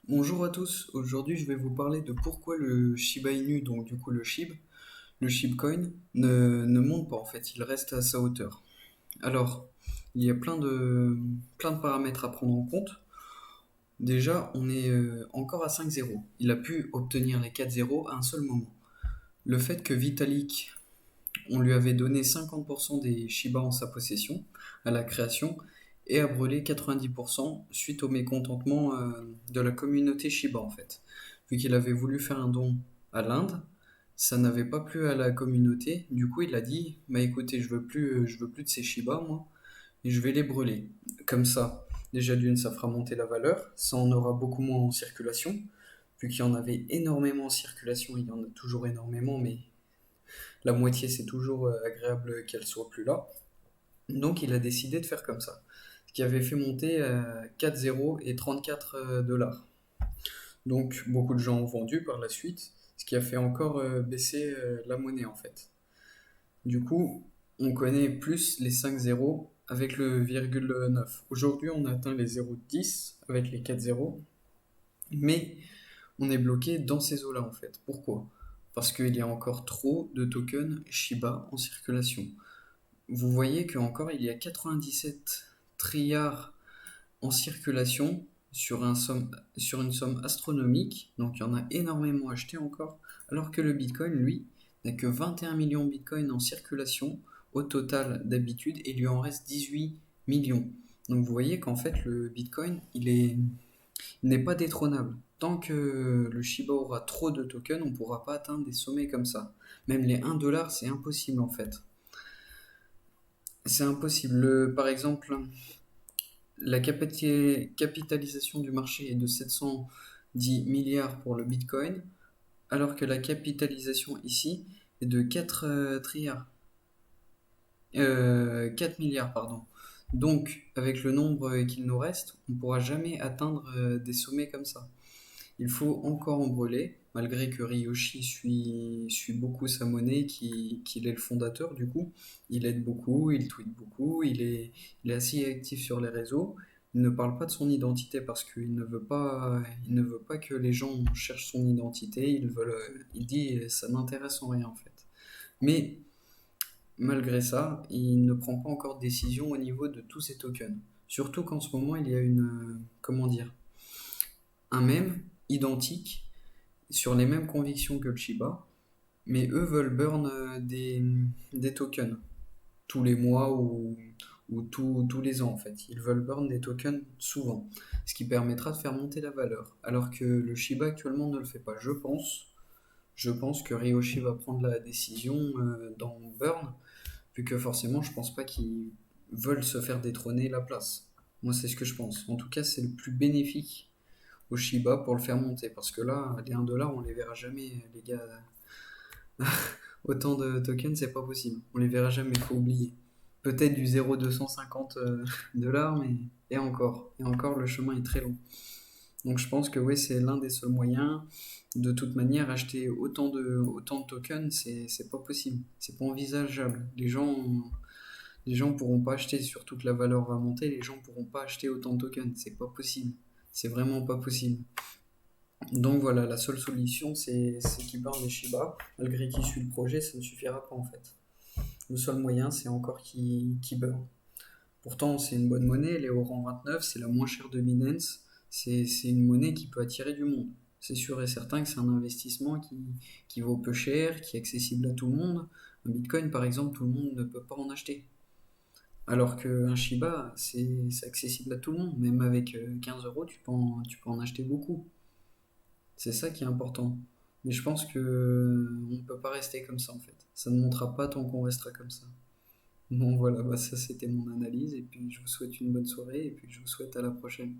Bonjour à tous, aujourd'hui je vais vous parler de pourquoi le Shiba Inu, donc du coup le Shibcoin, ne monte pas en fait, il reste à sa hauteur. Alors, il y a plein de paramètres à prendre en compte. Déjà, on est encore à 5-0. Il a pu obtenir les 4-0 à un seul moment. Le fait que Vitalik, on lui avait donné 50% des Shiba en sa possession à la création et a brûlé 90% suite au mécontentement de la communauté Shiba en fait. Vu qu'il avait voulu faire un don à l'Inde, ça n'avait pas plu à la communauté. Du coup, il a dit bah écoutez, je veux plus de ces Shiba moi et je vais les brûler. Comme ça, déjà d'une, ça fera monter la valeur, ça en aura beaucoup moins en circulation. Vu qu'il y en avait énormément en circulation, il y en a toujours énormément, mais la moitié, c'est toujours agréable qu'elle soit plus là. Donc il a décidé de faire comme ça. Ce qui avait fait monter 4 zéros et 34 dollars. Donc beaucoup de gens ont vendu par la suite, ce qui a fait encore baisser la monnaie en fait. Du coup, on connaît plus les 5 zéros avec le virgule 9. Aujourd'hui, on a atteint les 0,10 avec les 4 zéros, mais on est bloqué dans ces eaux-là en fait. Pourquoi? Parce qu'il y a encore trop de tokens Shiba en circulation. Vous voyez qu'encore il y a 97 trilliards en circulation sur une somme astronomique, donc il y en a énormément acheté encore, alors que le Bitcoin, lui, n'a que 21 millions de Bitcoin en circulation au total d'habitude et il lui en reste 18 millions. Donc vous voyez qu'en fait le Bitcoin, il n'est pas détrônable. Tant que le Shiba aura trop de tokens, on ne pourra pas atteindre des sommets comme ça. Même les 1 dollar, c'est impossible en fait. C'est impossible. Par exemple, la capitalisation du marché est de 710 milliards pour le Bitcoin, alors que la capitalisation ici est de 4 trilliards. 4 milliards, pardon. Donc, avec le nombre qu'il nous reste, on ne pourra jamais atteindre des sommets comme ça. Il faut encore en brûler, malgré que Ryoshi suit beaucoup sa monnaie, qu'il est le fondateur du coup. Il aide beaucoup, il tweet beaucoup, il est assez actif sur les réseaux. Il ne parle pas de son identité parce il ne veut pas que les gens cherchent son identité. Il dit ça m'intéresse en rien en fait. Mais malgré ça, il ne prend pas encore de décision au niveau de tous ces tokens. Surtout qu'en ce moment, il y a comment dire, un mème identique sur les mêmes convictions que le Shiba, mais eux veulent burn des tokens tous les mois ou tous les ans en fait. Ils veulent burn des tokens souvent, ce qui permettra de faire monter la valeur. Alors que le Shiba actuellement ne le fait pas. Je pense que Ryoshi va prendre la décision dans burn, vu que forcément je pense pas qu'ils veulent se faire détrôner la place. Moi c'est ce que je pense. En tout cas c'est le plus bénéfique au Shiba pour le faire monter. Parce que là, les 1 dollar, on les verra jamais, les gars. Autant de tokens, c'est pas possible. On les verra jamais, faut oublier. Peut-être du 0,250 dollars, mais et encore, le chemin est très long. Donc je pense que oui, c'est l'un des seuls moyens. De toute manière, acheter autant de tokens, c'est pas possible. C'est pas envisageable. Les gens pourront pas acheter, surtout que la valeur va monter, les gens pourront pas acheter autant de tokens. C'est pas possible. C'est vraiment pas possible. Donc voilà, la seule solution, c'est qu'il burn les Shiba. Malgré qu'il suit le projet, ça ne suffira pas en fait. Le seul moyen, c'est encore qu'il burn. Pourtant, c'est une bonne monnaie, elle est au rang 29, c'est la moins chère de Binance. C'est une monnaie qui peut attirer du monde. C'est sûr et certain que c'est un investissement qui vaut peu cher, qui est accessible à tout le monde. Un Bitcoin, par exemple, tout le monde ne peut pas en acheter. Alors qu'un Shiba, c'est accessible à tout le monde. Même avec 15 euros, tu peux en acheter beaucoup. C'est ça qui est important. Mais je pense que on ne peut pas rester comme ça en fait. Ça ne montera pas tant qu'on restera comme ça. Bon voilà, bah ça c'était mon analyse et puis je vous souhaite une bonne soirée et puis je vous souhaite à la prochaine.